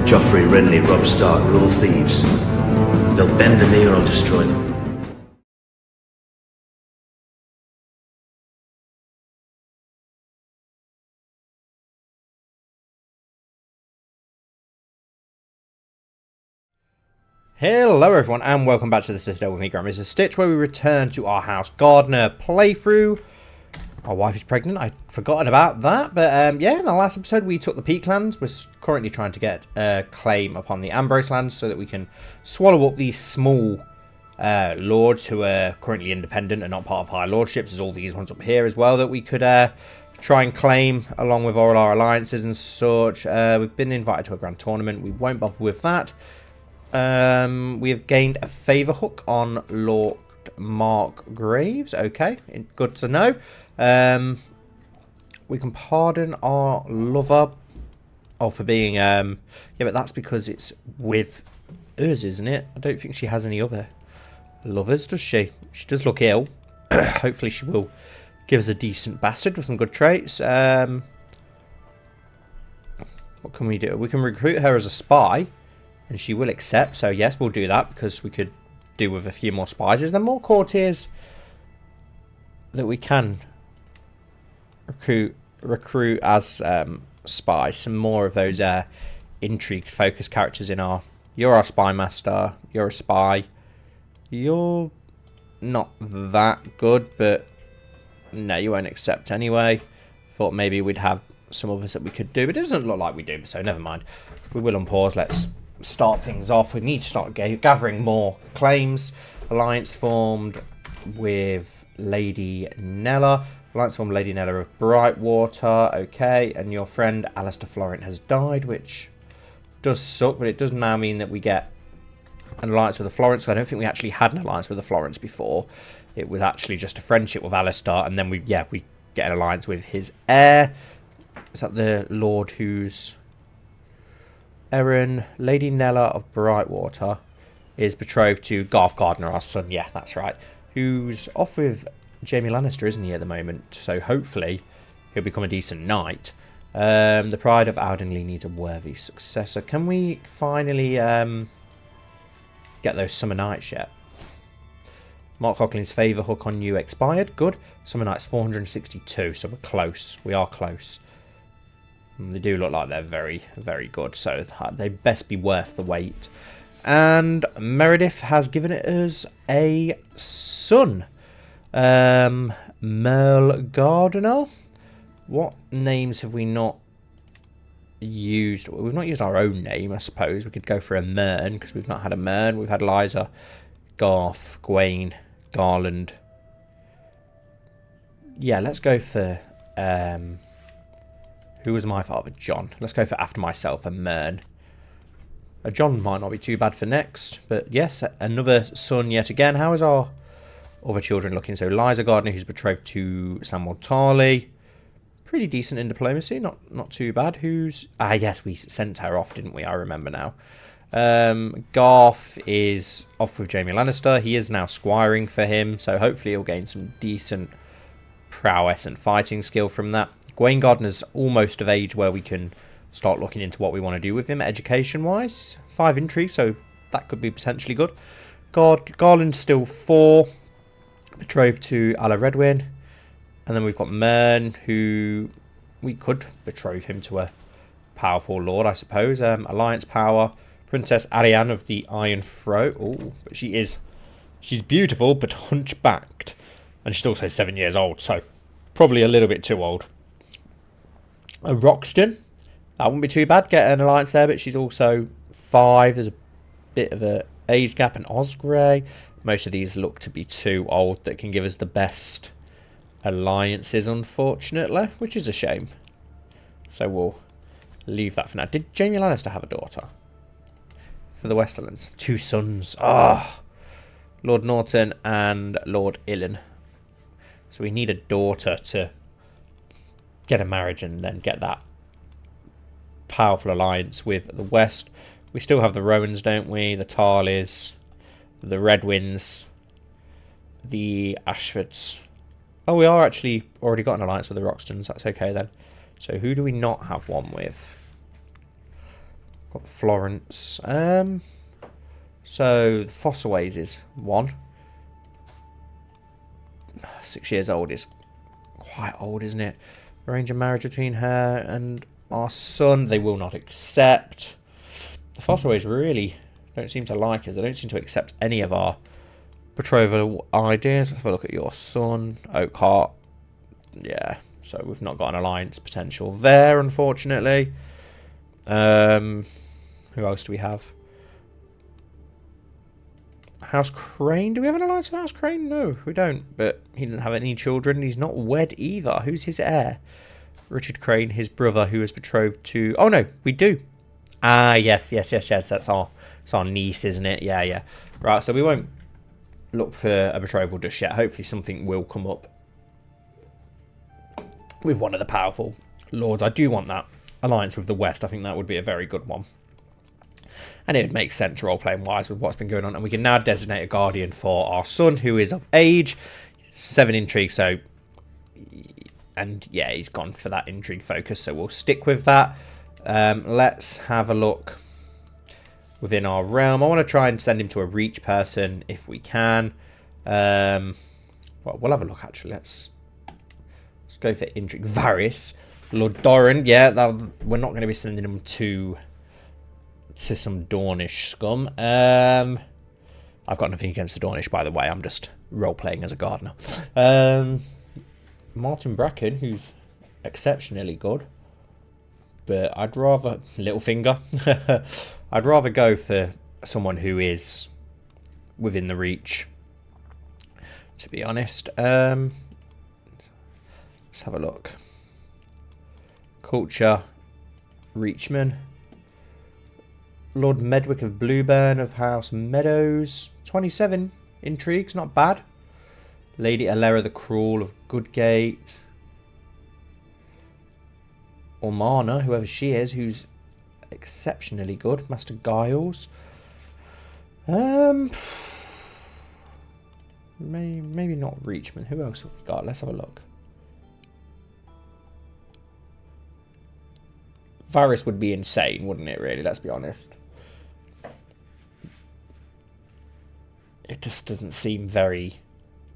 Joffrey, Renly, Robb Stark are all thieves. They'll bend the knee or I'll destroy them. Hello everyone and welcome back to the Citadel with me, Grand Maester Stitch, where we return to our House Gardener playthrough. Our wife is pregnant, I'd forgotten about that, but yeah, in the last episode we took the Peaklands. We're currently trying to get a claim upon the Ambrose lands so that we can swallow up these small lords who are currently independent and not part of high lordships. There's all these ones up here as well that we could try and claim along with all our alliances and such. We've been invited to a grand tournament, we won't bother with that. We have gained a favour hook on Lord Mark Graves. Okay, good to know. We can pardon our lover. Oh, for being yeah, but that's because it's with us, isn't it? I don't think she has any other lovers, does she? She does look ill. Hopefully she will give us a decent bastard with some good traits. What can we do? We can recruit her as a spy. And she will accept, so yes, we'll do that, because we could do with a few more spies. Is there more courtiers that we can recruit as spies? Some more of those intrigue-focused characters in our... You're our spy master, you're a spy. You're not that good, but no, you won't accept anyway. Thought maybe we'd have some others that we could do, but it doesn't look like we do, so never mind. We will unpause, let's start things off. We need to start gathering more claims. Alliance formed with Lady Nella. Alliance formed Lady Nella of Brightwater. Okay, and your friend Alistair Florent has died, which does suck, but it does now mean that we get an alliance with the Florents. So I don't think we actually had an alliance with the Florents before. It was actually just a friendship with Alistair, and then we get an alliance with his heir. Is that the Lord who's... Erin, Lady Nella of Brightwater is betrothed to Garth Gardner, our son. Yeah, that's right. Who's off with Jaime Lannister, isn't he, at the moment? So hopefully he'll become a decent knight. The Pride of Aldenley needs a worthy successor. Can we finally get those Summer Knights yet? Mark Cochrane's favour hook on you expired. Good. Summer Knights 462, so we're close. We are close. They do look like they're very, very good, so they best be worth the wait. And Meredith has given us a son. Merle Gardiner. What names have we not used? We've not used our own name, I suppose. We could go for a Mern, because we've not had a Mern. We've had Liza, Garth, Gawain, Garland. Yeah, let's go for... who was my father? John. Let's go for after myself, a Mern. A John might not be too bad for next. But yes, another son yet again. How is our other children looking? So Liza Gardner, who's betrothed to Samuel Tarley. Pretty decent in diplomacy. Not too bad. Who's... Ah, yes, we sent her off, didn't we? I remember now. Garth is off with Jaime Lannister. He is now squiring for him. So hopefully he'll gain some decent prowess and fighting skill from that. Gawain Gardner's almost of age where we can start looking into what we want to do with him education-wise. 5 intrigue, so that could be potentially good. Garland's still 4. Betrothed to Alla Redwyn. And then we've got Mern, who we could betroth him to a powerful lord, I suppose. Alliance power. Princess Arianne of the Iron Throat. Oh, but she's beautiful, but hunchbacked. And she's also 7 years old, so probably a little bit too old. A Roxton, that wouldn't be too bad. Get an alliance there, but she's also 5. There's a bit of an age gap. And Osgray, most of these look to be too old that can give us the best alliances, unfortunately, which is a shame. So we'll leave that for now. Did Jaime Lannister have a daughter for the Westerlands? 2 sons. Ah, Lord Norton and Lord Ilyn. So we need a daughter to get a marriage and then get that powerful alliance with the West. We still have the Rowans, don't we? The Tarleys, the Redwins, the Ashfords. Oh, we are actually already got an alliance with the Roxtons. That's okay then. So who do we not have one with? Got Florence. So Fossilways is 1. 6 years old is quite old, isn't it? Arrange a marriage between her and our son. They will not accept. The Fossilways really don't seem to like us. They don't seem to accept any of our betrothal ideas. Let's have a look at your son, Oakheart. Yeah, so we've not got an alliance potential there, unfortunately. Who else do we have? House Crane. Do we have an alliance with House Crane? No, we don't. But he doesn't have any children. He's not wed either. Who's his heir? Richard Crane, his brother, who is betrothed to... Oh, no, we do. Ah, yes. That's our niece, isn't it? Yeah. Right, so we won't look for a betrothal just yet. Hopefully something will come up with one of the powerful lords. I do want that alliance with the West. I think that would be a very good one. And it would make sense role-playing wise with what's been going on. And we can now designate a guardian for our son, who is of age. 7 intrigue, so... And yeah, he's gone for that intrigue focus, so we'll stick with that. Let's have a look within our realm. I want to try and send him to a reach person if we can. Well, we'll have a look, actually. Let's go for intrigue. Varys. Lord Torrent, yeah, we're not going to be sending him to some Dornish scum. I've got nothing against the Dornish, by the way. I'm just role-playing as a gardener. Martin Bracken, who's exceptionally good. But I'd rather... Littlefinger. I'd rather go for someone who is within the reach, to be honest. Let's have a look. Culture. Reachman. Lord Medwick of Blueburn of House Meadows. 27 intrigues, not bad. Lady Alera the Cruel of Goodgate. Ormana, whoever she is, who's exceptionally good. Master Giles. Maybe not Reachman. Who else have we got? Let's have a look. Varys would be insane, wouldn't it, really? Let's be honest. It just doesn't seem very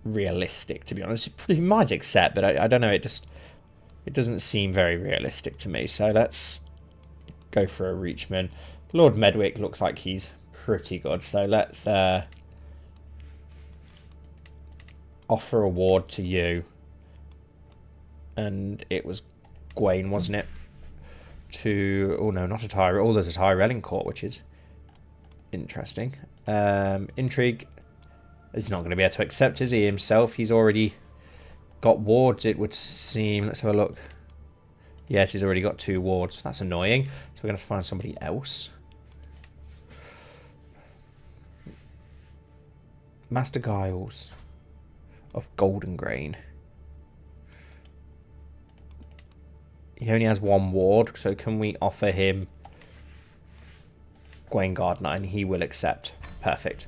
realistic, to be honest. He might accept, but I don't know. It doesn't seem very realistic to me. So let's go for a Reachman. Lord Medwick looks like he's pretty good. So let's offer a ward to you. And it was Gwaine, wasn't it? Oh no, not a Tyrell. Oh, there's a Tyrelling court, which is interesting. Intrigue. He's not going to be able to accept, is he, himself? He's already got wards, it would seem. Let's have a look. Yes, he's already got 2 wards. That's annoying. So we're going to have to find somebody else. Master Giles of Golden Grain. He only has 1 ward, so can we offer him Gwaine Gardner? And he will accept. Perfect.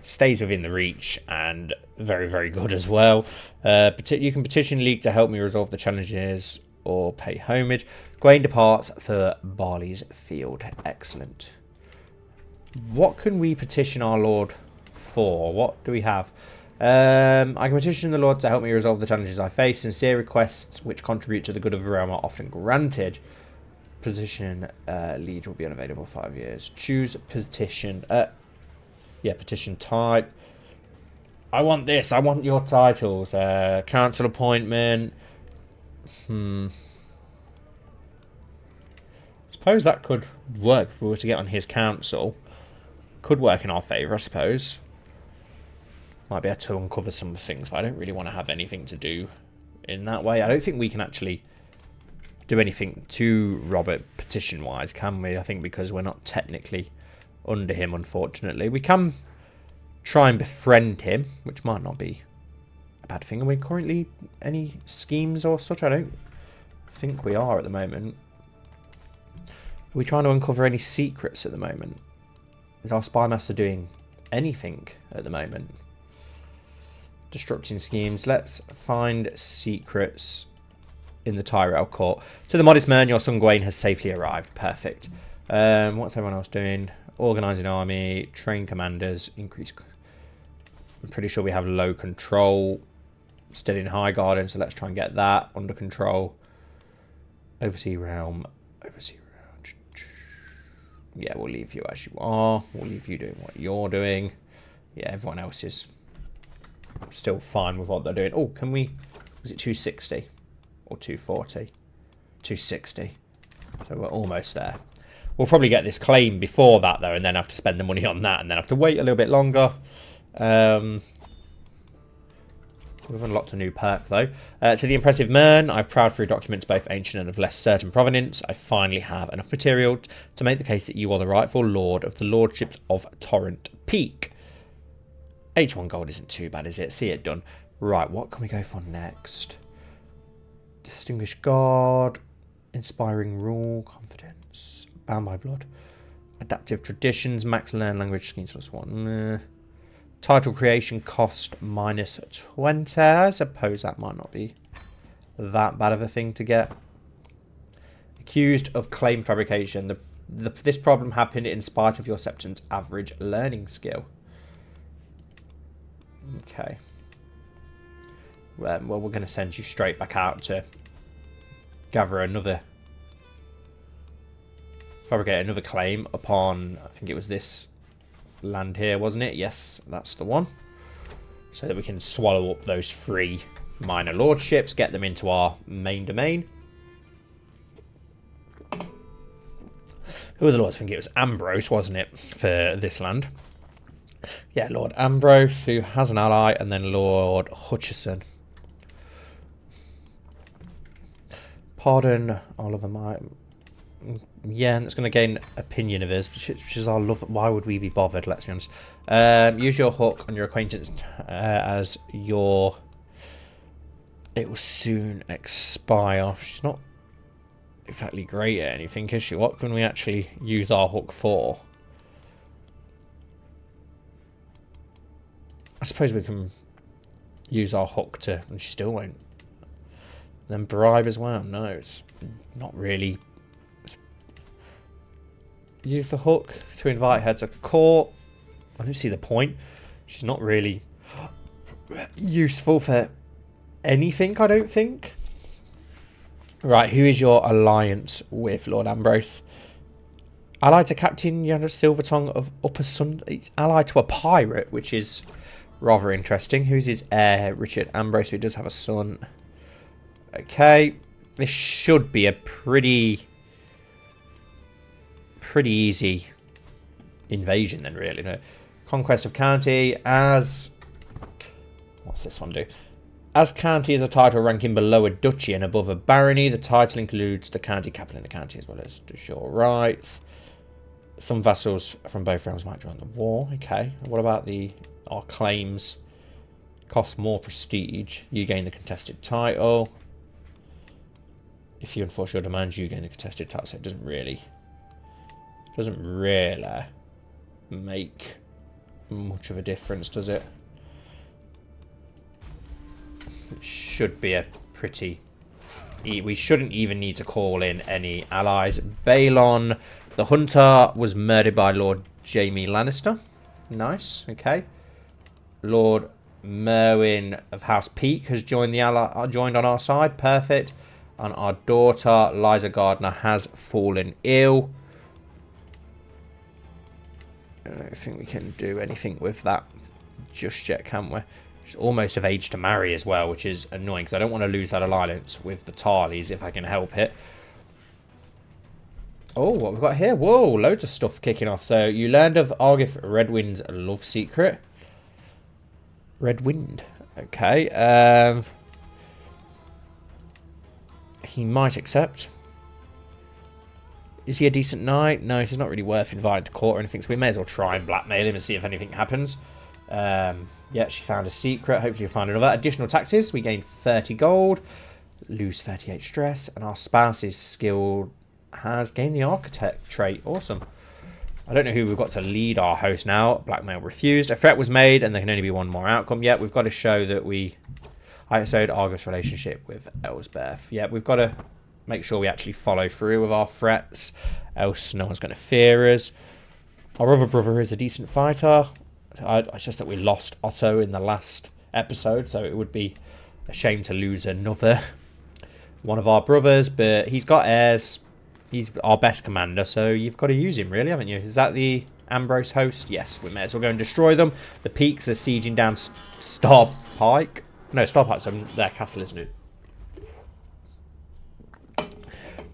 Stays within the reach and very, very good as well. You can petition League to help me resolve the challenges or pay homage. Gwaine departs for Barley's Field. Excellent. What can we petition our Lord for? What do we have? I can petition the Lord to help me resolve the challenges I face. Sincere requests which contribute to the good of the realm are often granted. Petition lead will be unavailable for 5 years. Choose petition. Yeah, petition type. I want this. I want your titles. Council appointment. Suppose that could work if we were to get on his council. Could work in our favour, I suppose. Might be able to uncover some things, but I don't really want to have anything to do in that way. I don't think we can actually do anything to Robert petition-wise, can we? I think because we're not technically under him, unfortunately. We can try and befriend him, which might not be a bad thing. Are we currently any schemes or such? I don't think we are at the moment. Are we trying to uncover any secrets at the moment? Is our spy master doing anything at the moment? Destructing schemes. Let's find secrets in the Tyrell court. To the modest man, your son Gawain has safely arrived. Perfect. What's everyone else doing? Organising army, train commanders, increase. I'm pretty sure we have low control. Still in Highgarden, so let's try and get that under control. Oversea realm. Oversea realm. Yeah, we'll leave you as you are. We'll leave you doing what you're doing. Yeah, everyone else is still fine with what they're doing. Oh, can we... Was it 260? Or 240? 260. So we're almost there. We'll probably get this claim before that, though, and then have to spend the money on that, and then have to wait a little bit longer. We've unlocked a new perk, though. To the impressive man, I've prowled through documents both ancient and of less certain provenance. I finally have enough material to make the case that you are the rightful lord of the lordship of Torrent Peak. H1 gold isn't too bad, is it? See it done. Right, what can we go for next? Distinguished guard, inspiring rule, confidence, bound by blood, adaptive traditions, max learn language, schemes plus one. Title creation cost minus 20. I suppose that might not be that bad of a thing to get. Accused of claim fabrication. This problem happened in spite of your septon's average learning skill. Okay. Well, we're going to send you straight back out to gather another... Fabricate another claim upon... I think it was this land here, wasn't it? Yes, that's the one. So that we can swallow up those 3 minor lordships, get them into our main domain. Who were the lords? I think it was Ambrose, wasn't it, for this land? Yeah, Lord Ambrose, who has an ally, and then Lord Hutchison. Pardon, Oliver, my... Yeah, and it's going to gain opinion of his, which is our love. Why would we be bothered? Let's be honest. Use your hook on your acquaintance as your... It will soon expire. She's not exactly great at anything, is she? What can we actually use our hook for? I suppose we can use our hook to... And she still won't. Then bribe as well. No, it's not really... Use the hook to invite her to court. I don't see the point. She's not really useful for anything, I don't think. Right, who is your alliance with, Lord Ambrose? Allied to Captain Janet Silvertongue of Upper Sun. It's allied to a pirate, which is rather interesting. Who's his heir? Richard Ambrose, who does have a son. Okay, this should be a pretty easy invasion then, really. No. Conquest of county as... What's this one do? As county is a title ranking below a duchy and above a barony, the title includes the county capital in the county as well as de jure rights. Some vassals from both realms might join the war. Okay. What about our claims? Cost more prestige. You gain the contested title. If you enforce your demands, you gain the contested title. So it doesn't really make much of a difference, does it? It should be a pretty... We shouldn't even need to call in any allies. Balon the Hunter was murdered by Lord Jaime Lannister. Nice, okay. Lord Merwin of House Peak has joined on our side. Perfect. And our daughter, Liza Gardner, has fallen ill. I don't think we can do anything with that just yet, can we? She's almost of age to marry as well, which is annoying because I don't want to lose that alliance with the Tarleys if I can help it. Oh, what we've got here? Whoa, loads of stuff kicking off. So you learned of Argith Redwind's love secret. Redwind. Okay. He might accept. Is he a decent knight? No, he's not really worth inviting to court or anything, so we may as well try and blackmail him and see if anything happens. Yeah, she found a secret. Hopefully you'll find another. Additional taxes. We gain 30 gold. Lose 38 stress. And our spouse's skill has gained the architect trait. Awesome. I don't know who we've got to lead our host now. Blackmail refused. A threat was made and there can only be one more outcome. Yet we've got to show that we... ISO'd Argus relationship with Elsbeth. Yeah, we've got to make sure we actually follow through with our threats, else no one's going to fear us. Our other brother is a decent fighter. It's just that we lost Otto in the last episode, so it would be a shame to lose another one of our brothers, but he's got heirs. He's our best commander, so you've got to use him, really, haven't you? Is that the Ambrose host? Yes, we may as well go and destroy them. The Peaks are sieging down Starpike. No, Starpike's their castle, isn't it?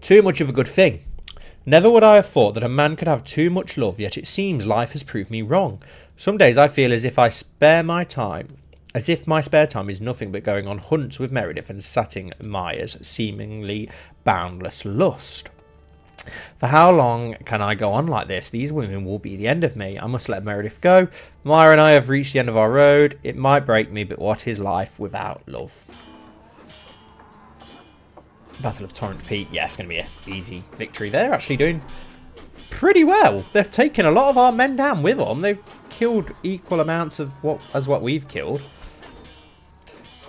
Too much of a good thing. Never would I have thought that a man could have too much love, yet it seems life has proved me wrong. Some days I feel as if my spare time is nothing but going on hunts with Meredith and sating Maya's seemingly boundless lust. For how long can I go on like this? These women will be the end of me. I must let Meredith go. Maya and I have reached the end of our road. It might break me, but what is life without love? Battle of Torrent Peak. Yeah, it's going to be an easy victory. They're actually doing pretty well. They've taken a lot of our men down with them. They've killed equal amounts of what we've killed.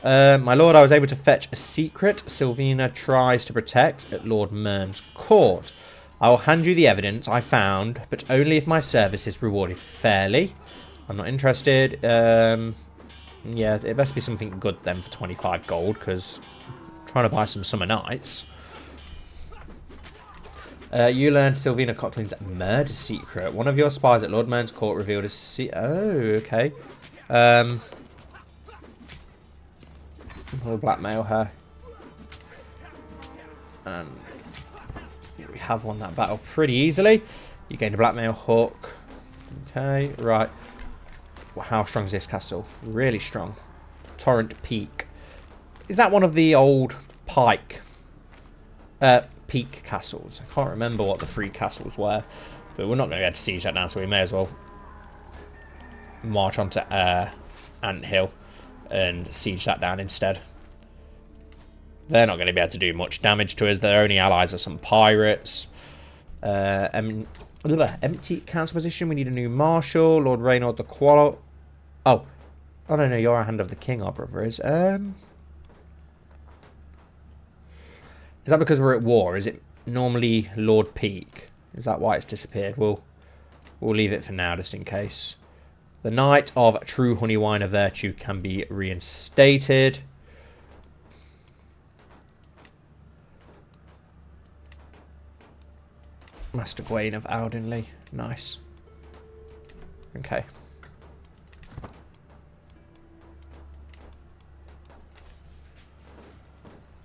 My lord, I was able to fetch a secret Sylvina tries to protect at Lord Mern's court. I will hand you the evidence I found, but only if my service is rewarded fairly. I'm not interested. Yeah, it best be something good then for 25 gold, because I'm trying to buy some Summer Nights. You learned Sylvina Coughlin's murder secret. One of your spies at Lord Mern's court revealed a Oh, okay. We'll blackmail her. We have won that battle pretty easily. You gained a blackmail hook. Okay, right. Well, how strong is this castle? Really strong. Torrent Peak. Is that one of the old Peak castles? I can't remember what the three castles were, but we're not going to be able to siege that now, so we may as well march onto Anthill and siege that down instead. They're not going to be able to do much damage to us. Their only allies are some pirates. Empty council position. We need a new marshal. Lord Reynaud the Qualo. Oh no, you're a hand of the king, our brother is. Is that because we're at war? Is it normally Lord Peak? Is that why it's disappeared? We'll leave it for now, just in case. The Knight of True Honey Wine of Virtue can be reinstated. Master Gawain of Aldenley. Nice. Okay.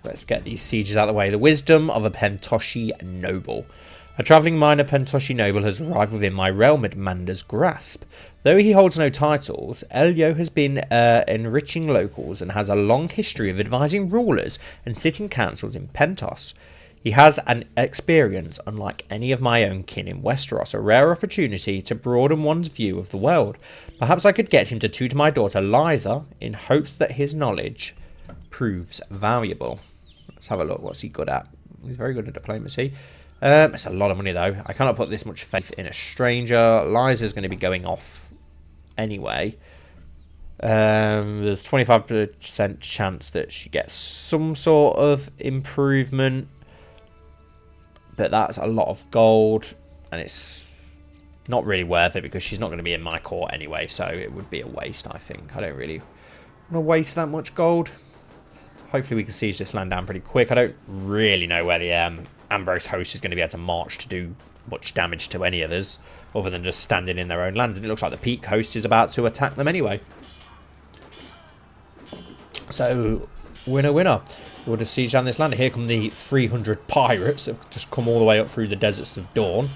Let's get these sieges out of the way. The wisdom of a Pentoshi noble. A travelling minor Pentoshi noble has arrived within my realm at Mander's grasp. Though he holds no titles, Elio has been enriching locals and has a long history of advising rulers and sitting councils in Pentos. He has an experience unlike any of my own kin in Westeros, a rare opportunity to broaden one's view of the world. Perhaps I could get him to tutor my daughter Liza in hopes that his knowledge proves valuable. Let's have a look. What's he good at? He's very good at diplomacy. It's a lot of money though. I cannot put this much faith in a stranger. Liza's going to be going off anyway. There's 25% chance that she gets some sort of improvement. But that's a lot of gold, and it's not really worth it because she's not going to be in my court anyway, so it would be a waste, I think. I don't really want to waste that much gold. Hopefully we can siege this land down pretty quick. I don't really know where the Ambrose host is going to be able to march to do much damage to any of us, other than just standing in their own lands, and it looks like the Peak host is about to attack them anyway. So, winner, winner. We'll just siege down this land. Here come the 300 pirates that have just come all the way up through the deserts of Dawn.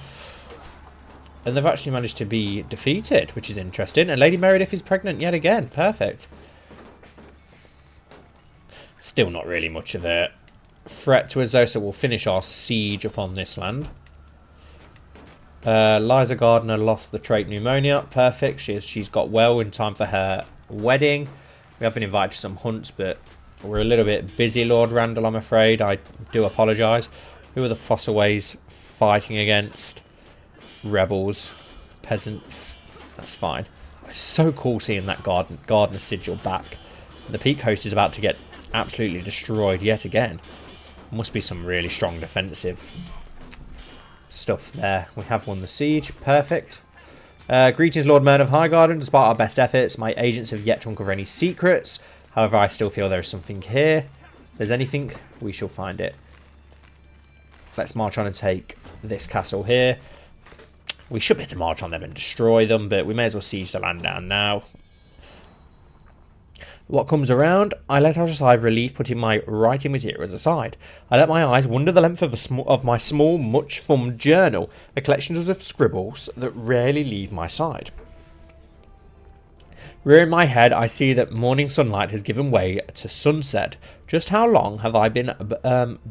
And they've actually managed to be defeated, which is interesting. And Lady Meredith is pregnant yet again. Perfect. Still not really much of a threat to us though, so we'll finish our siege upon this land. Liza Gardner lost the trait pneumonia. Perfect. She's got well in time for her wedding. We have been invited to some hunts, but we're a little bit busy, Lord Randall, I'm afraid. I do apologise. Who are the Fossaways fighting against? Rebels. Peasants. That's fine. It's so cool seeing that Gardner sigil back. The Peak host is about to get absolutely destroyed yet again. Must be some really strong defensive stuff there. We have won the siege. Perfect. Greetings, Lord Mayor of Highgarden. Despite our best efforts, my agents have yet to uncover any secrets. However, I still feel there is something here. If there's anything, we shall find it. Let's march on and take this castle here. We should be able to march on them and destroy them, but we may as well siege the land down now. What comes around, I let out a sigh of relief, putting my writing materials aside. I let my eyes wander the length of my small, much-thumbed journal, a collection of scribbles that rarely leave my side. Rearing my head, I see that morning sunlight has given way to sunset. Just how long have I been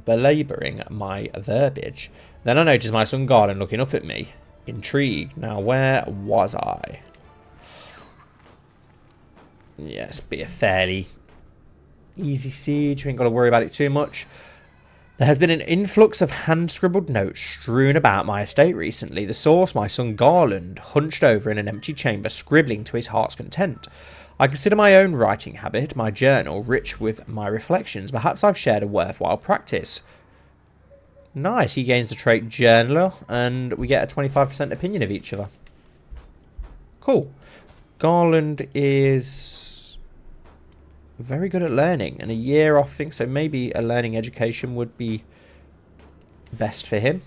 belabouring my verbiage? Then I noticed my son Garden looking up at me. Intrigued. Now, where was I? Yes, be a fairly easy siege. We ain't got to worry about it too much. There has been an influx of hand-scribbled notes strewn about my estate recently. The source, my son Garland, hunched over in an empty chamber, scribbling to his heart's content. I consider my own writing habit, my journal, rich with my reflections. Perhaps I've shared a worthwhile practice. Nice, he gains the trait journaler, and we get a 25% opinion of each other. Cool. Garland is very good at learning, and a year off, I think, so maybe a learning education would be best for him.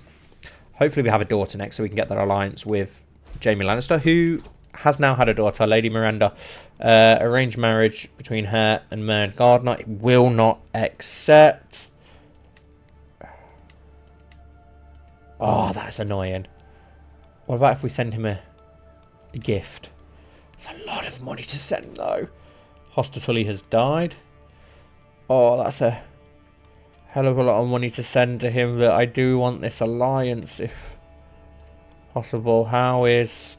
Hopefully we have a daughter next, so we can get that alliance with Jaime Lannister, who has now had a daughter, Lady Miranda. Arranged marriage between her and Mayor Gardner. It will not accept. Oh, that's annoying. What about if we send him a gift? It's a lot of money to send, though. Hostatully has died. Oh, that's a hell of a lot of money to send to him, but I do want this alliance, if possible. How is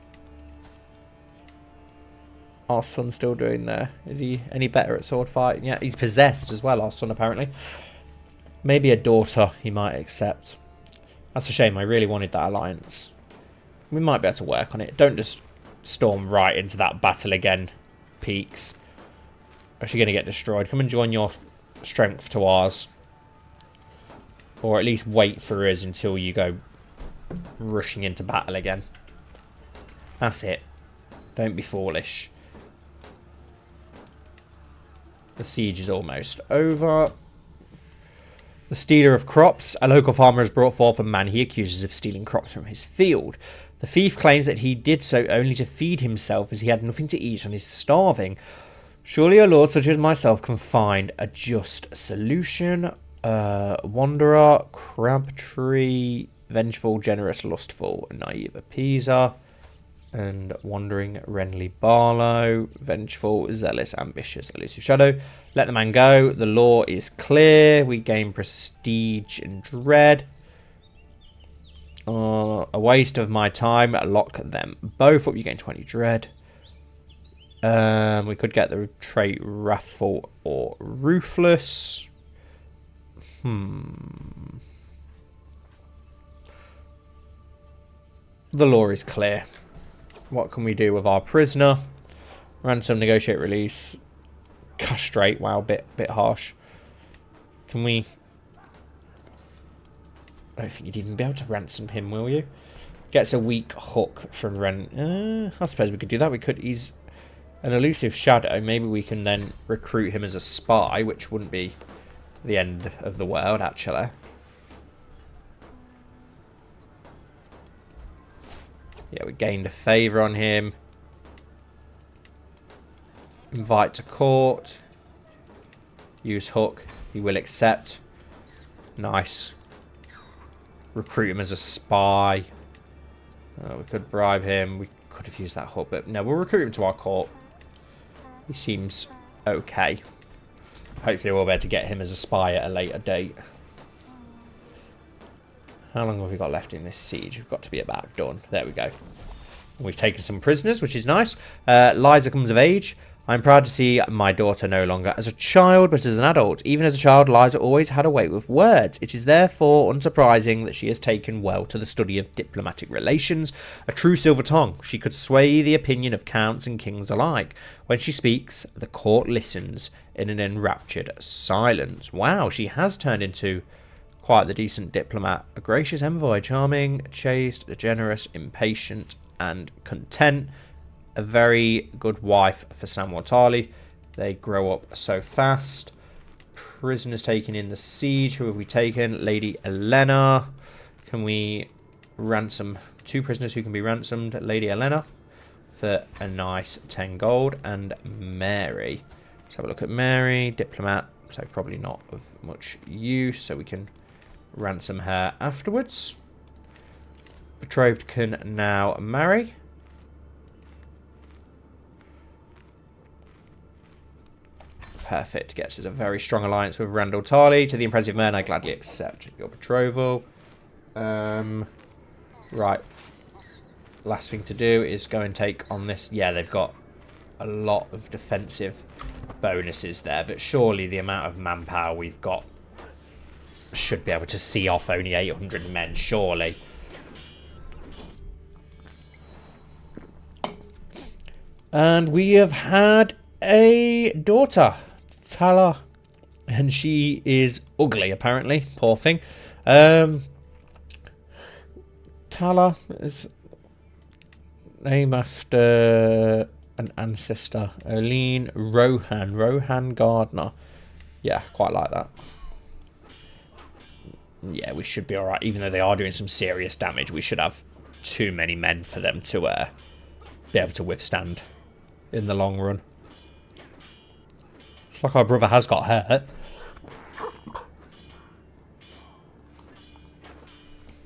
our son still doing there? Is he any better at sword fighting? Yeah, he's possessed as well, our son, apparently. Maybe a daughter he might accept. That's a shame. I really wanted that alliance. We might be able to work on it. Don't just storm right into that battle again, Peaks. Or you're going to get destroyed. Come and join your strength to ours. Or at least wait for us until you go rushing into battle again. That's it. Don't be foolish. The siege is almost over. The stealer of crops. A local farmer has brought forth a man he accuses of stealing crops from his field. The thief claims that he did so only to feed himself, as he had nothing to eat and is starving. Surely a lord such as myself can find a just solution. Wanderer, Crabtree, vengeful, generous, lustful, naive appeaser. And wandering Renly Barlow, vengeful, zealous, ambitious, elusive shadow. Let the man go. The law is clear. We gain prestige and dread. A waste of my time. Lock them both up. You gain 20 dread. We could get the trait wrathful or ruthless. The law is clear. What can we do with our prisoner? Ransom, negotiate, release, castrate. Wow, bit harsh. Can we? I don't think you'd even be able to ransom him, will you? Gets a weak hook from Ren. I suppose we could do that. We could. He's an elusive shadow. Maybe we can then recruit him as a spy, which wouldn't be the end of the world, actually. Yeah, we gained a favour on him. Invite to court. Use hook. He will accept. Nice. Recruit him as a spy. We could bribe him. We could have used that hook, but no, we'll recruit him to our court. He seems okay. Hopefully we'll be able to get him as a spy at a later date. How long have we got left in this siege? We've got to be about done. There we go. We've taken some prisoners, which is nice. Liza comes of age. I'm proud to see my daughter no longer as a child, but as an adult. Even as a child, Liza always had a way with words. It is therefore unsurprising that she has taken well to the study of diplomatic relations. A true silver tongue, she could sway the opinion of counts and kings alike. When she speaks, the court listens in an enraptured silence. Wow, she has turned into quite the decent diplomat. A gracious envoy, charming, chaste, generous, impatient, and content. A very good wife for Samwell Tarly. They grow up so fast. Prisoners taken in the siege. Who have we taken? Lady Elena. Can we ransom 2 prisoners who can be ransomed? Lady Elena for a nice 10 gold. And Mary. Let's have a look at Mary. Diplomat. So probably not of much use. So we can ransom her afterwards. Betrothed can now marry. Perfect. Gets us a very strong alliance with Randall Tarly. To the impressive men, I gladly accept your betrothal. Right. Last thing to do is go and take on this. Yeah, they've got a lot of defensive bonuses there, but surely the amount of manpower we've got should be able to see off only 800 men, surely. And we have had a daughter, Tala, and she is ugly apparently, poor thing. Tala is named after an ancestor, Eileen Rohan Gardner. Yeah, quite like that. Yeah, we should be alright, even though they are doing some serious damage. We should have too many men for them to be able to withstand in the long run. It's like our brother has got hurt.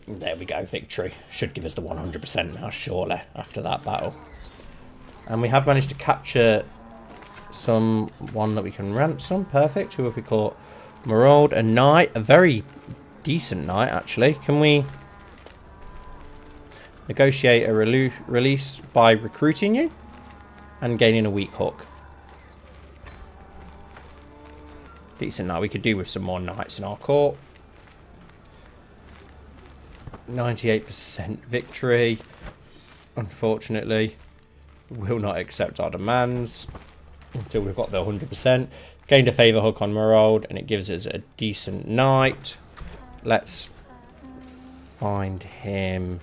There we go, victory. Should give us the 100% now, surely, after that battle. And we have managed to capture someone that we can ransom. Perfect. Who have we caught? Maraud, a knight. A very decent knight, actually. Can we negotiate a release by recruiting you and gaining a weak hook? Decent knight. We could do with some more knights in our court. 98% victory. Unfortunately, will not accept our demands until we've got the 100%. Gained a favour hook on Maraud, and it gives us a decent knight. Let's find him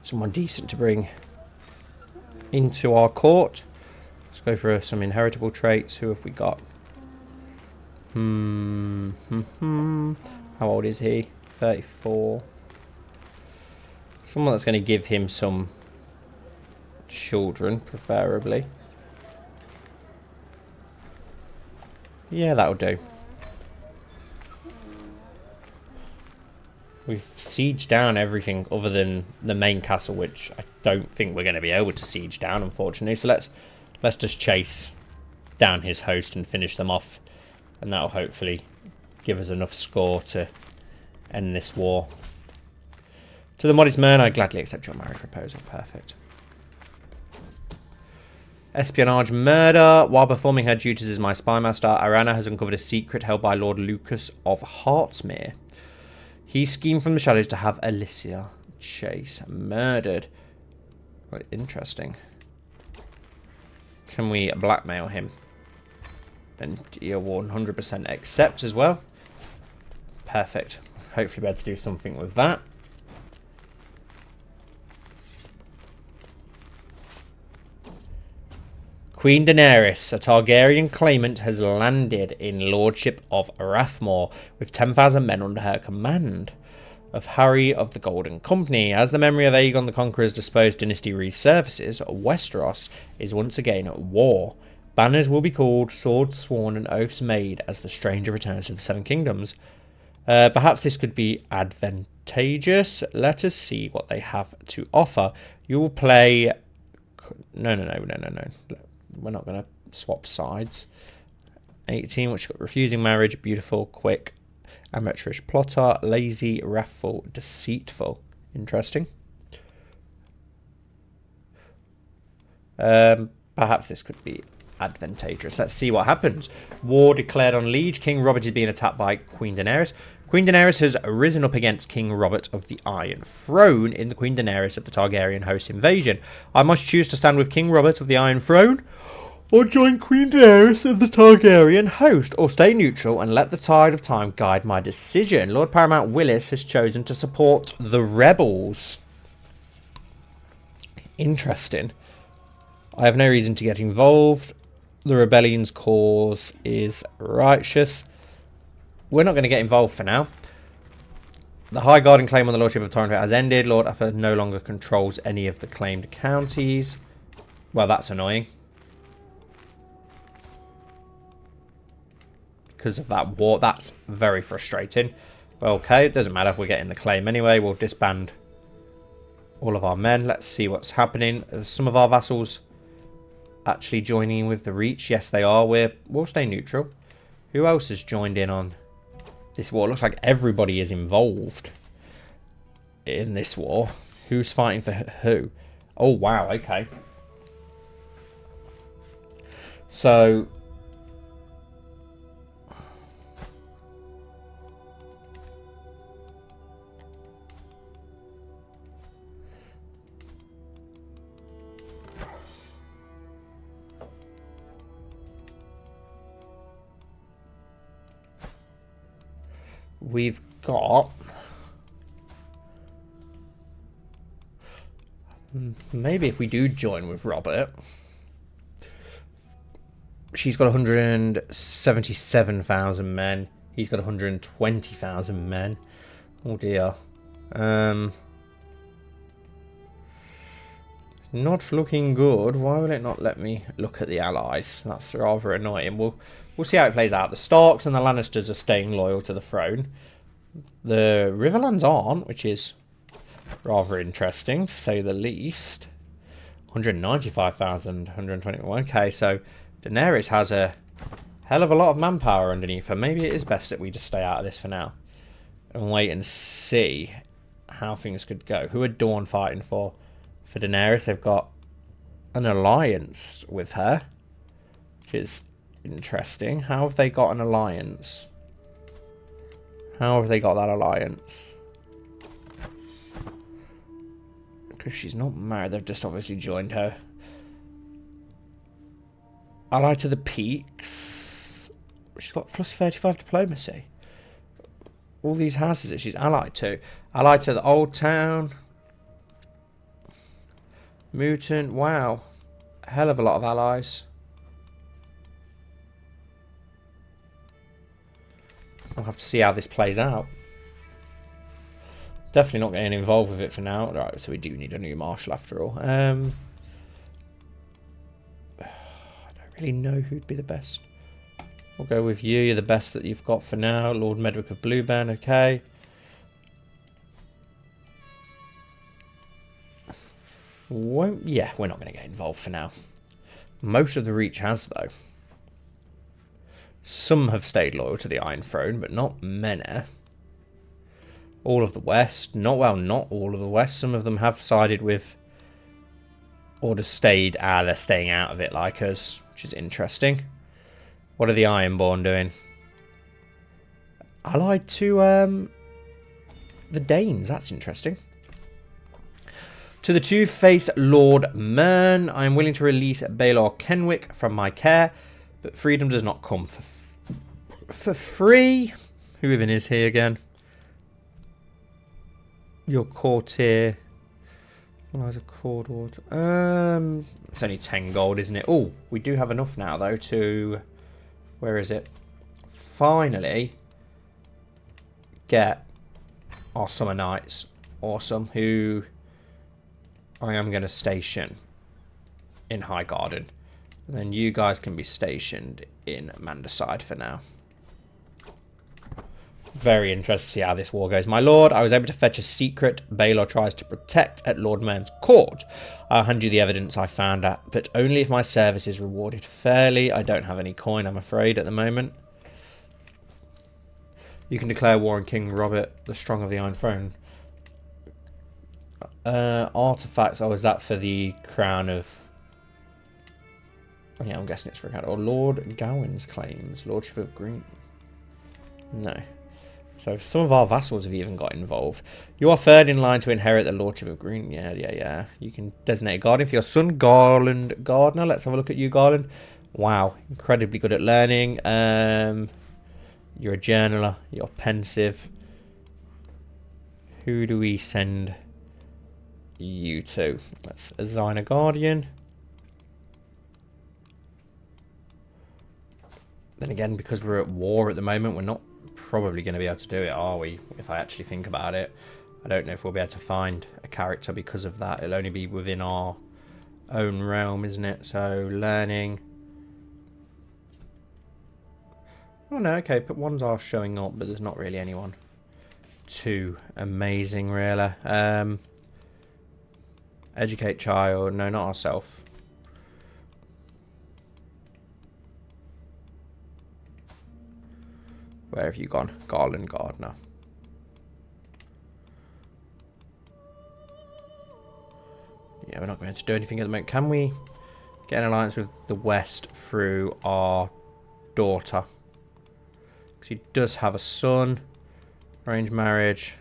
someone decent to bring into our court. Let's go for some inheritable traits. Who have we got? How old is he? 34. Someone that's going to give him some children, preferably. Yeah, that'll do. We've sieged down everything other than the main castle, which I don't think we're going to be able to siege down, unfortunately. So let's just chase down his host and finish them off, and that'll hopefully give us enough score to end this war. To the modest man, I gladly accept your marriage proposal. Perfect. Espionage murder. While performing her duties as my spy master, Arana has uncovered a secret held by Lord Lucas of Heartsmere. He schemed from the shadows to have Alicia Chase murdered. Right, interesting. Can we blackmail him? And you'll 100% accept as well. Perfect. Hopefully be able to do something with that. Queen Daenerys, a Targaryen claimant, has landed in Lordship of Rathmore with 10,000 men under her command. Of Harry of the Golden Company. As the memory of Aegon the Conqueror's disposed dynasty resurfaces, Westeros is once again at war. Banners will be called, swords sworn, and oaths made as the stranger returns to the Seven Kingdoms. Perhaps this could be advantageous. Let us see what they have to offer. You will play... No. We're not going to swap sides. 18, which got refusing marriage, beautiful, quick, amateurish plotter, lazy, wrathful, deceitful. Interesting. Perhaps this could be advantageous. Let's see what happens. War declared on Liege. King Robert is being attacked by Queen Daenerys. Queen Daenerys has risen up against King Robert of the Iron Throne in the Queen Daenerys of the Targaryen host invasion. I must choose to stand with King Robert of the Iron Throne, or join Queen Daenerys of the Targaryen host, or stay neutral and let the tide of time guide my decision. Lord Paramount Willis has chosen to support the rebels. Interesting. I have no reason to get involved. The rebellion's cause is righteous. We're not going to get involved for now. The Highgarden claim on the Lordship of Torrent has ended. Lord Arthur no longer controls any of the claimed counties. Well, that's annoying. Because of that war. That's very frustrating. Well, okay, it doesn't matter. We're getting the claim anyway. We'll disband all of our men. Let's see what's happening. Some of our vassals actually joining in with the Reach. Yes, they are. We'll stay neutral. Who else has joined in on this war? Looks like everybody is involved in this war. Who's fighting for who? Oh, wow. Okay. So we've got maybe if we do join with Robert, she's got 177,000 men. He's got 120,000 men. Oh dear. Not looking good. Why will it not let me look at the allies? That's rather annoying. We'll see how it plays out. The Starks and the Lannisters are staying loyal to the throne. The Riverlands aren't, which is rather interesting, to say the least. 195,000, 121. Okay, so Daenerys has a hell of a lot of manpower underneath her. Maybe it is best that we just stay out of this for now and wait and see how things could go. Who are Dawn fighting for? For Daenerys, they've got an alliance with her, which is interesting. How have they got an alliance? How have they got that alliance? Because she's not married. They've just obviously joined her. Ally to the Peaks. She's got plus 35 diplomacy. All these houses that she's allied to. Allied to the Old Town. Mutant. Wow. A hell of a lot of allies. I'll have to see how this plays out. Definitely not getting involved with it for now. Right, so we do need a new marshal after all. I don't really know who'd be the best. We'll go with you. You're the best that you've got for now. Lord Medwick of Blueburn, okay. Yeah, we're not going to get involved for now. Most of the Reach has, though. Some have stayed loyal to the Iron Throne, but not many. All of the West. Not all of the West. Some of them have sided with, or just stayed, they're staying out of it like us, which is interesting. What are the Ironborn doing? Allied to the Danes. That's interesting. To the Two-Faced Lord Mern, I am willing to release Baelor Kenwick from my care, but freedom does not come for free. Who even is he again? Your courtier. It's only 10 gold, isn't it? Oh, we do have enough now, though, to... Where is it? Finally get our Summer Knights. Awesome. Who I am going to station in Highgarden. And then you guys can be stationed in Manderside for now. Very interested to see how this war goes. My lord, I was able to fetch a secret Baelor tries to protect at Lord Mern's court. I'll hand you the evidence I found out, but only if my service is rewarded fairly. I don't have any coin, I'm afraid, at the moment. You can declare war on King Robert, the Strong of the Iron Throne. Artifacts, oh, is that for the crown of Yeah, I'm guessing it's for a cadet. Or Lord Gawain's claims. Lordship of Green. No. So some of our vassals have even got involved. You are third in line to inherit the Lordship of Green. Yeah. You can designate a guardian for your son, Garland Gardner. Let's have a look at you, Garland. Wow, incredibly good at learning. You're a journaler. You're pensive. Who do we send you to? Let's assign a guardian. Then again, because we're at war at the moment, we're not probably going to be able to do it, are we? If I actually think about it, I don't know if we'll be able to find a character because of that. It'll only be within our own realm, isn't it? So learning. Oh no, okay, but ones are showing up, but there's not really anyone too amazing, really. Educate child. No, not ourselves. Where have you gone? Garland Gardner. Yeah, we're not going to do anything at the moment. Can we get an alliance with the West through our daughter? Because he does have a son. Arranged marriage.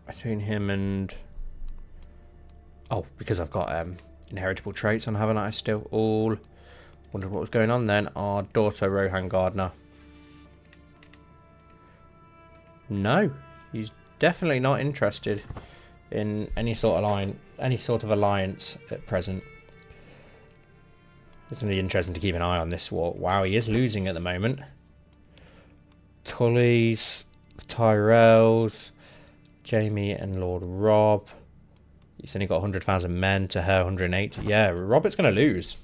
Between him and... Oh, because I've got inheritable traits on, haven't I? Still all... Wondered what was going on then. Our daughter, Rohan Gardner. No, he's definitely not interested in any sort of alliance at present. It's going to be interesting to keep an eye on this war. Wow, he is losing at the moment. Tullys, Tyrells, Jamie and Lord Rob. He's only got 100,000 men to her 180. Yeah, Robert's going to lose.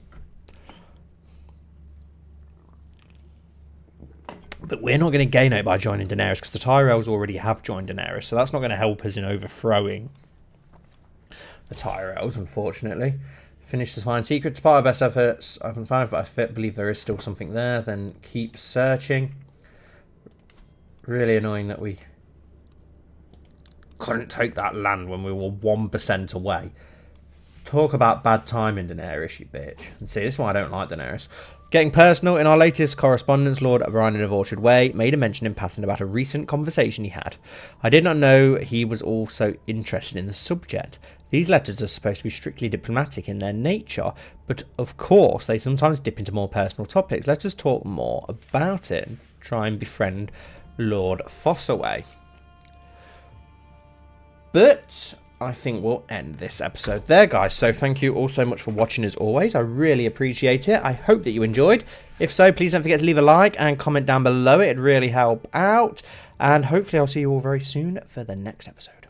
But we're not going to gain it by joining Daenerys because the Tyrells already have joined Daenerys. So that's not going to help us in overthrowing the Tyrells, unfortunately. Finish to find secrets. Part of our best efforts I can find, but I believe there is still something there. Then keep searching. Really annoying that we couldn't take that land when we were 1% away. Talk about bad timing, Daenerys, you bitch. See, this is why I don't like Daenerys. Getting personal, in our latest correspondence, Lord Ryan of Orchard Way made a mention in passing about a recent conversation he had. I did not know he was also interested in the subject. These letters are supposed to be strictly diplomatic in their nature, but of course they sometimes dip into more personal topics. Let us talk more about it. Try and befriend Lord Fossaway. But I think we'll end this episode there, guys. So thank you all so much for watching as always. I really appreciate it. I hope that you enjoyed. If so, please don't forget to leave a like and comment down below. It'd really help out. And hopefully I'll see you all very soon for the next episode.